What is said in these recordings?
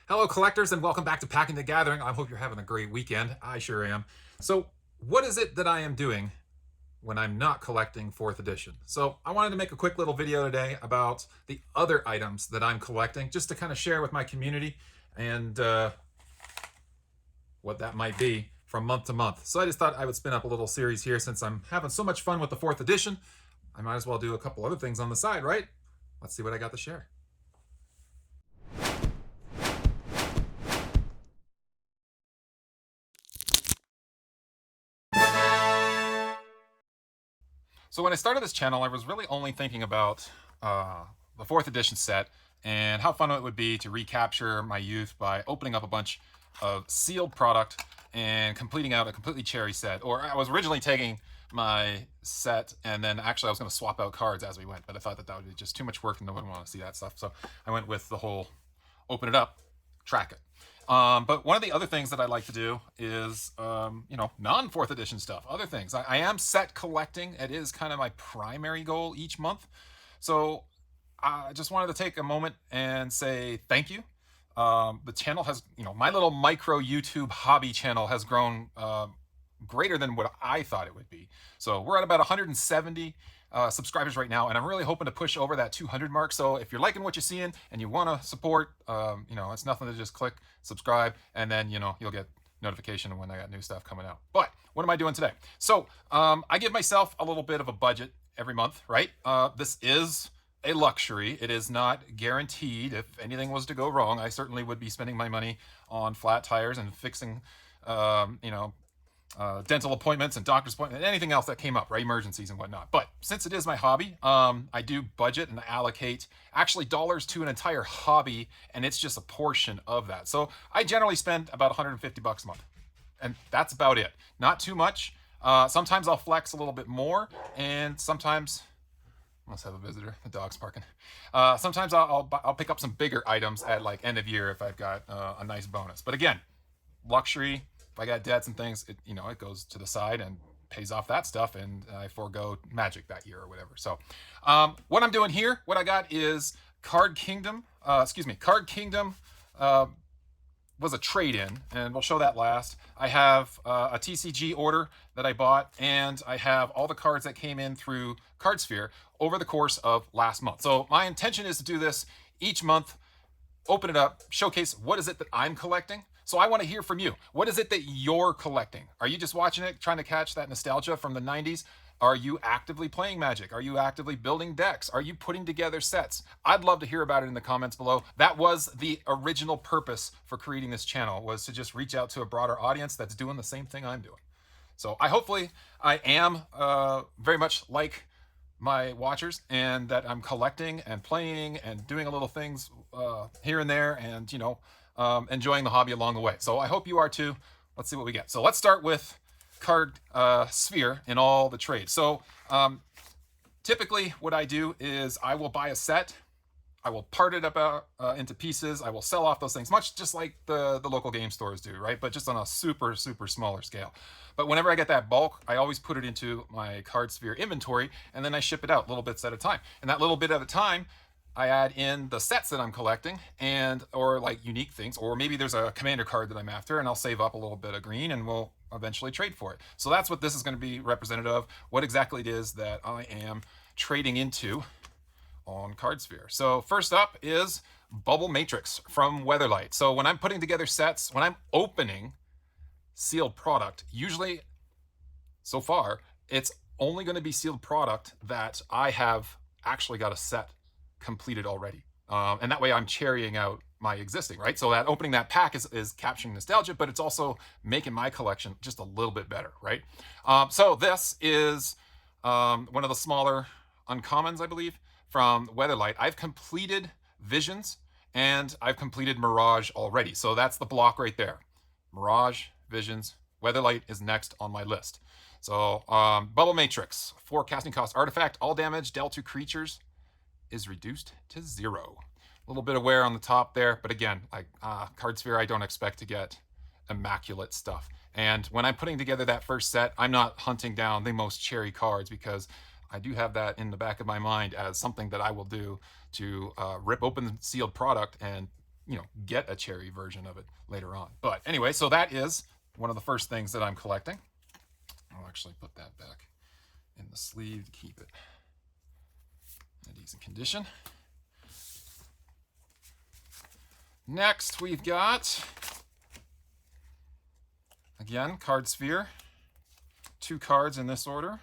Hello, collectors, and welcome back to Packing the Gathering. I hope you're having a great weekend. I sure am. So, what is it that I am doing when I'm not collecting 4th edition? So, I wanted to make a quick little video today about the other items that I'm collecting, just to kind of share with my community and what that might be from month to month. So, I just thought I would spin up a little series here since I'm having so much fun with the 4th edition. I might as well do a couple other things on the side, right? Let's see what I got to share. So when I started this channel, I was really only thinking about the 4th edition set and how fun it would be to recapture my youth by opening up a bunch of sealed product and completing out a completely cherry set. Or I was originally taking my set and then actually I was going to swap out cards as we went, but I thought that that would be just too much work and no one would want to see that stuff. So I went with the whole open it up, track it. But one of the other things that I like to do is, non-4th edition stuff, other things. I am set collecting. It is kind of my primary goal each month. So I just wanted to take a moment and say thank you. The channel has, my little micro YouTube hobby channel has grown greater than what I thought it would be. So we're at about 170 subscribers right now, and I'm really hoping to push over that 200 mark. So if you're liking what you're seeing and you want to support, it's nothing to just click subscribe, and then you'll get notification when I got new stuff coming out. But what am I doing today? So I give myself a little bit of a budget every month, right? This is a luxury. It is not guaranteed. If anything was to go wrong, I certainly would be spending my money on flat tires and fixing, dental appointments and doctor's appointments, anything else that came up, right? Emergencies and whatnot. But since it is my hobby, I do budget and allocate actually dollars to an entire hobby, and it's just a portion of that. So I generally spend about 150 bucks a month, and that's about it. Not too much. Sometimes I'll flex a little bit more, and sometimes let's have a visitor. The dog's barking. Sometimes I'll pick up some bigger items at like end of year if I've got a nice bonus. But again, luxury. If I got debts and things, it goes to the side and pays off that stuff, and I forego Magic that year or whatever. So what I'm doing here, what I got is Card Kingdom. Card Kingdom was a trade-in, and we'll show that last. I have a TCG order that I bought, and I have all the cards that came in through CardSphere over the course of last month. So my intention is to do this each month, open it up, showcase what is it that I'm collecting. So I want to hear from you. What is it that you're collecting? Are you just watching it, trying to catch that nostalgia from the 90s? Are you actively playing Magic? Are you actively building decks? Are you putting together sets? I'd love to hear about it in the comments below. That was the original purpose for creating this channel, was to just reach out to a broader audience that's doing the same thing I'm doing. So hopefully I am very much like my watchers, and that I'm collecting and playing and doing a little things here and there, and enjoying the hobby along the way. So I hope you are too. Let's see what we get. So let's start with Card Sphere in all the trades. So typically what I do is I will buy a set, I will part it up into pieces, I will sell off those things, much just like the local game stores do, right? But just on a super, super smaller scale. But whenever I get that bulk, I always put it into my Card Sphere inventory, and then I ship it out little bits at a time. And that little bit at a time, I add in the sets that I'm collecting, or like unique things, or maybe there's a commander card that I'm after, and I'll save up a little bit of green and we'll eventually trade for it. So that's what this is going to be representative of, what exactly it is that I am trading into on CardSphere. So first up is Bubble Matrix from Weatherlight. So when I'm putting together sets, when I'm opening sealed product, usually so far it's only going to be sealed product that I have actually got a set completed already, and that way I'm cherrying out my existing, right? So that opening that pack is capturing nostalgia, but it's also making my collection just a little bit better, right? So this is one of the smaller uncommons, I believe, from Weatherlight. I've completed Visions and I've completed Mirage already, so that's the block right there. Mirage, Visions, Weatherlight is next on my list. So Bubble Matrix, 4 casting cost artifact, all damage dealt to creatures is reduced to 0. A little bit of wear on the top there, but again, like CardSphere, I don't expect to get immaculate stuff. And when I'm putting together that first set, I'm not hunting down the most cherry cards, because I do have that in the back of my mind as something that I will do to rip open the sealed product and get a cherry version of it later on. But anyway, so that is one of the first things that I'm collecting. I'll actually put that back in the sleeve to keep it in a decent condition. Next, we've got, again, card sphere. 2 cards in this order.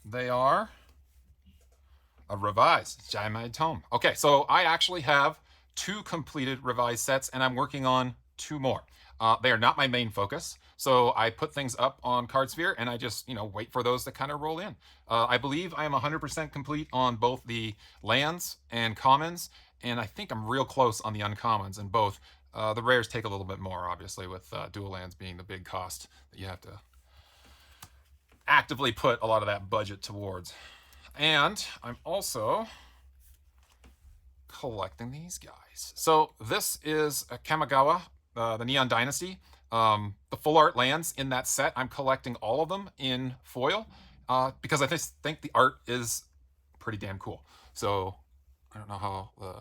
They are a revised Jaimai Tome. Okay, so I actually have 2 completed revised sets, and I'm working on 2 more. They are not my main focus, so I put things up on Cardsphere, and I just, wait for those to kind of roll in. I believe I am 100% complete on both the lands and commons, and I think I'm real close on the uncommons in both. The rares take a little bit more, obviously, with dual lands being the big cost that you have to actively put a lot of that budget towards. And I'm also collecting these guys. So this is a Kamigawa, the Neon Dynasty. The full art lands in that set, I'm collecting all of them in foil because I just think the art is pretty damn cool. So I don't know how the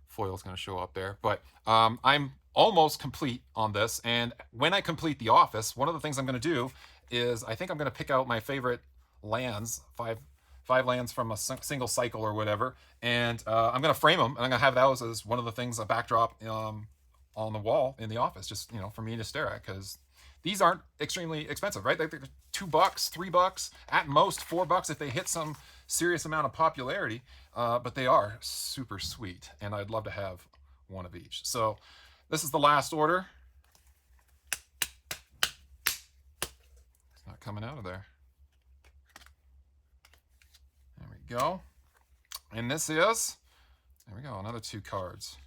foil is going to show up there, but I'm almost complete on this. And when I complete the office, one of the things I'm going to do is I think I'm going to pick out my favorite lands, five lands from a single cycle or whatever, and I'm going to frame them, and I'm going to have those as one of the things, a backdrop on the wall in the office, just for me to stare at, because these aren't extremely expensive, right? They're $2, $3, at most $4 if they hit some serious amount of popularity, but they are super sweet, and I'd love to have one of each. So this is the last order. It's not coming out of there. There we go. And this is, there we go, another 2 cards.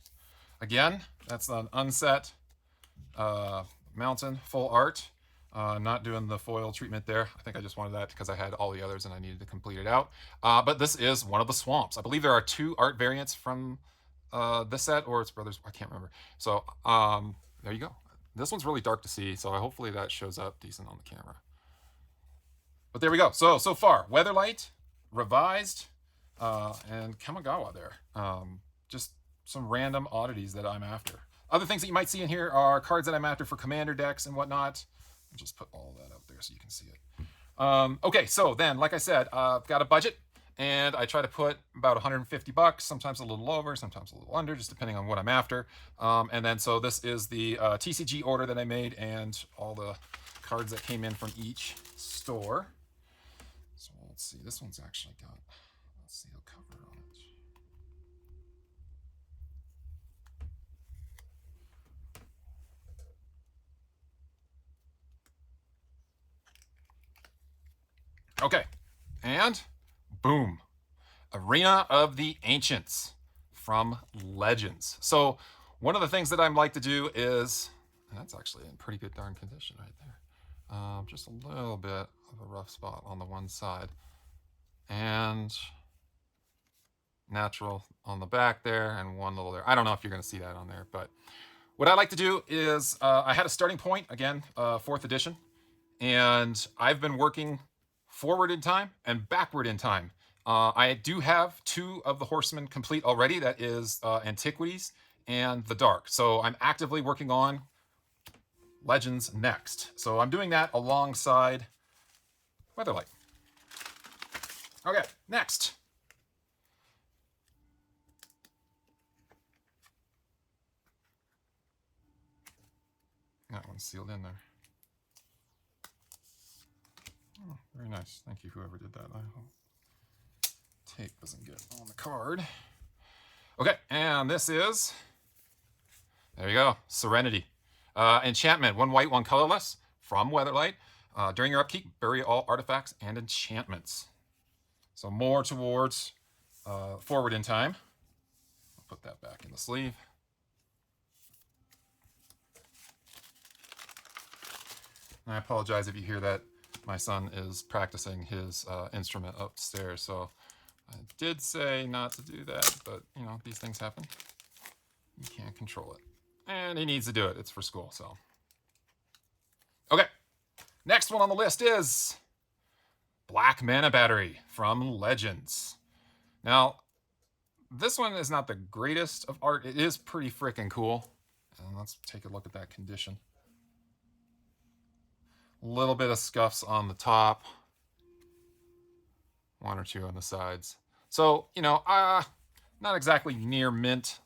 Again, that's an unset mountain full art. Not doing the foil treatment there. I think I just wanted that because I had all the others and I needed to complete it out. But this is one of the swamps. I believe there are 2 art variants from this set, or its brothers. I can't remember. So there you go. This one's really dark to see, so hopefully that shows up decent on the camera. But there we go. So far, Weatherlight, Revised, and Kamigawa there. Just some random oddities that I'm after. Other things that you might see in here are cards that I'm after for commander decks and whatnot. I'll just put all that out there so you can see it. Okay, so then, like I said, I've got a budget, and I try to put about $150, sometimes a little over, sometimes a little under, just depending on what I'm after. And then, so this is the TCG order that I made, and all the cards that came in from each store. So let's see, this one's actually got, let's see the cover on it. Okay, and boom, Arena of the Ancients from Legends. So one of the things that I like to do is, and that's actually in pretty good darn condition right there. Just a little bit of a rough spot on the one side, and natural on the back there, and one little there. I don't know if you're going to see that on there, but what I like to do is I had a starting point, again, 4th edition, and I've been working forward in time and backward in time. I do have 2 of the Horsemen complete already. That is Antiquities and the Dark. So I'm actively working on Legends next. So I'm doing that alongside Weatherlight. Okay, next. That one's sealed in there. Oh, very nice. Thank you, whoever did that. I hope tape doesn't get on the card. Okay, and this is, there you go, Serenity. Enchantment, 1 white, 1 colorless, from Weatherlight. During your upkeep, bury all artifacts and enchantments. So more towards forward in time. I'll put that back in the sleeve. And I apologize if you hear that. My son is practicing his instrument upstairs, so I did say not to do that, but these things happen. You can't control it. And he needs to do it. It's for school, so. Okay, next one on the list is Black Mana Battery from Legends. Now, this one is not the greatest of art. It is pretty freaking cool. And let's take a look at that condition. A little bit of scuffs on the top, one or two on the sides. So, you know, not exactly near mint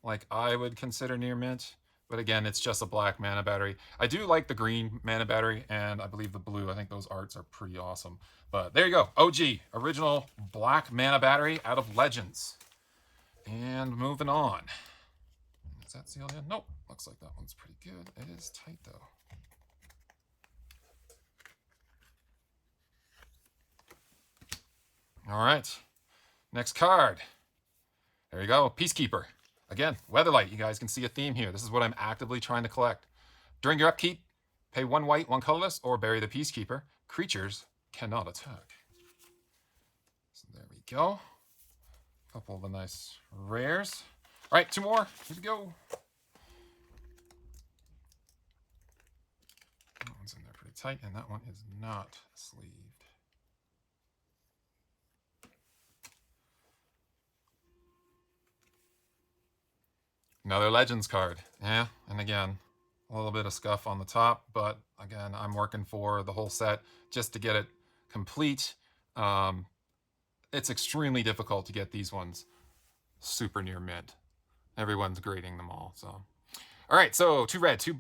like I would consider near mint. But again, it's just a black mana battery. I do like the green mana battery, and I believe the blue. I think those arts are pretty awesome. But there you go. OG, original black mana battery out of Legends. And moving on. Is that sealed in? Nope. Looks like that one's pretty good. It is tight, though. All right. Next card. There you go. Peacekeeper. Again, Weatherlight. You guys can see a theme here. This is what I'm actively trying to collect. During your upkeep, pay 1 white, 1 colorless, or bury the Peacekeeper. Creatures cannot attack. So there we go. A couple of the nice rares. All right, 2 more. Here we go. That one's in there pretty tight, and that one is not sleeved. Another Legends card. Yeah, and again, a little bit of scuff on the top, but again, I'm working for the whole set just to get it complete. It's extremely difficult to get these ones super near mint. Everyone's grading them all. So, all right, so 2 red, 2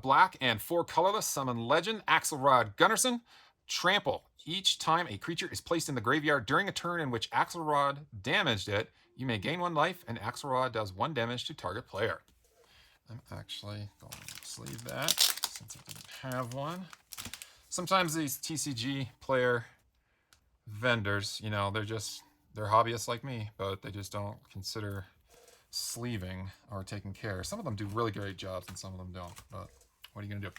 black, and 4 colorless. Summon Legend, Axelrod Gunnarsson. Trample. Each time a creature is placed in the graveyard during a turn in which Axelrod damaged it, you may gain 1 life, and Axelrod does 1 damage to target player. I'm actually going to sleeve that since I didn't have one. Sometimes these TCG player vendors, you know, they're hobbyists like me, but they just don't consider sleeving or taking care. Some of them do really great jobs and some of them don't, but what are you going to do?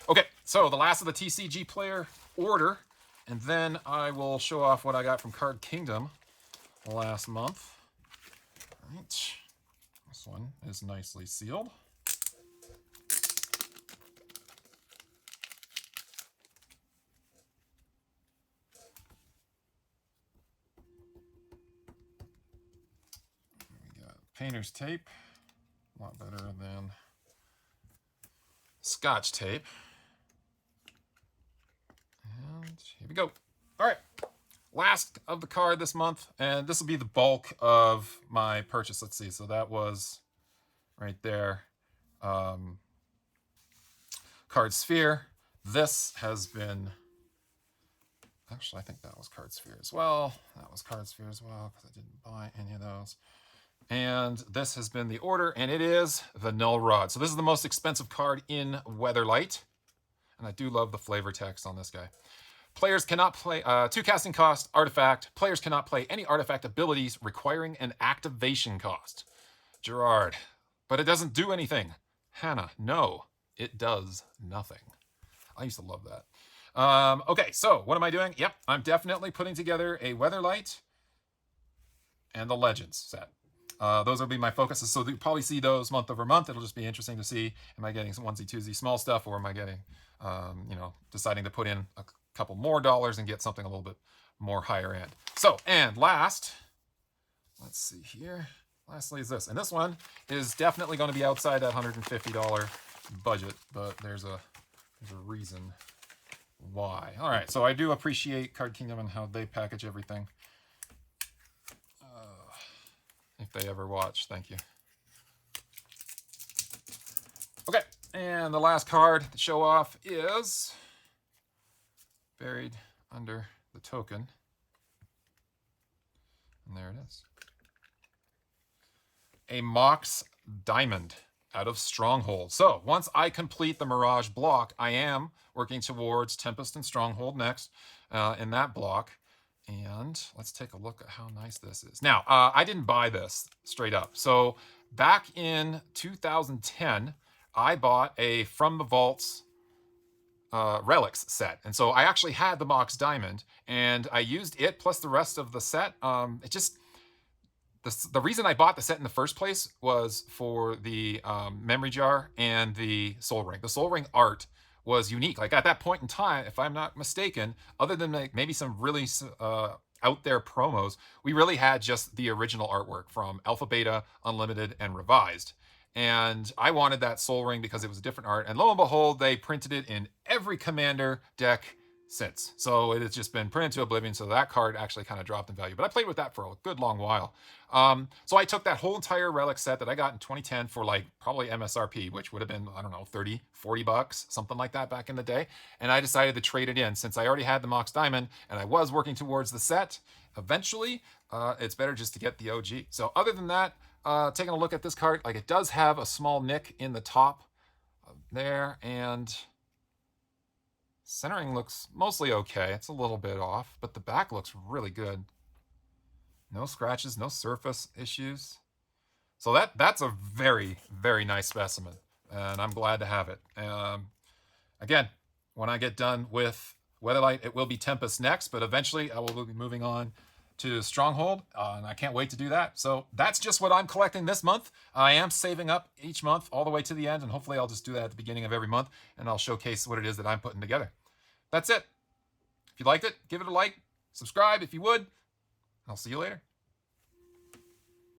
Okay, so the last of the TCG player order, and then I will show off what I got from Card Kingdom last month. All right, this one is nicely sealed. We got painter's tape, a lot better than Scotch tape. And here we go. All right, last of the card this month, and this will be the bulk of my purchase. Let's see, so that was right there. Card Sphere. This has been, actually I think that was Card Sphere as well. That was Card Sphere as well, because I didn't buy any of those. And this has been the order, and it is the Null Rod. So this is the most expensive card in Weatherlight. And I do love the flavor text on this guy. Players cannot play, 2 casting cost, artifact. Players cannot play any artifact abilities requiring an activation cost. Gerard. But it doesn't do anything. Hannah, no, it does nothing. I used to love that. Okay, so what am I doing? Yep, I'm definitely putting together a Weatherlight and the Legends set. Those will be my focuses. So you'll probably see those month over month. It'll just be interesting to see, am I getting some onesie, twosie small stuff, or am I getting, you know, deciding to put in a couple more dollars and get something a little bit more higher end. So, and last, let's see here. Lastly is this. And this one is definitely going to be outside that $150 budget, but there's a reason why. All right, so I do appreciate Card Kingdom and how they package everything. If they ever watch, thank you. Okay, and the last card to show off is buried under the token. And there it is. A Mox Diamond out of Stronghold. So once I complete the Mirage block, I am working towards Tempest and Stronghold next in that block. And let's take a look at how nice this is. Now, I didn't buy this straight up. So back in 2010, I bought a From the Vaults Relics set. And so I actually had the Mox Diamond, and I used it plus the rest of the set. The reason I bought the set in the first place was for the Memory Jar and the Soul Ring. The Soul Ring art was unique. Like at that point in time, if I'm not mistaken, other than like maybe some really out there promos, we really had just the original artwork from Alpha Beta, Unlimited, and Revised. And I wanted that Soul Ring because it was a different art. And lo and behold, they printed it in every Commander deck since. So it has just been printed to oblivion. So that card actually kind of dropped in value. But I played with that for a good long while. So I took that whole entire relic set that I got in 2010 for like probably MSRP, which would have been, I don't know, 30, 40 bucks, something like that back in the day. And I decided to trade it in since I already had the Mox Diamond and I was working towards the set. Eventually, it's better just to get the OG. So other than that, taking a look at this card, like it does have a small nick in the top there, and centering looks mostly okay. It's a little bit off, but the back looks really good. No scratches, no surface issues. So that's a very, very nice specimen, and I'm glad to have it. Again, when I get done with Weatherlight, it will be Tempest next, but eventually I will be moving on to Stronghold, and I can't wait to do that. So that's just what I'm collecting this month. I am saving up each month all the way to the end, and hopefully I'll just do that at the beginning of every month, and I'll showcase what it is that I'm putting together. That's it. If you liked it, give it a like, subscribe if you would. I'll see you later.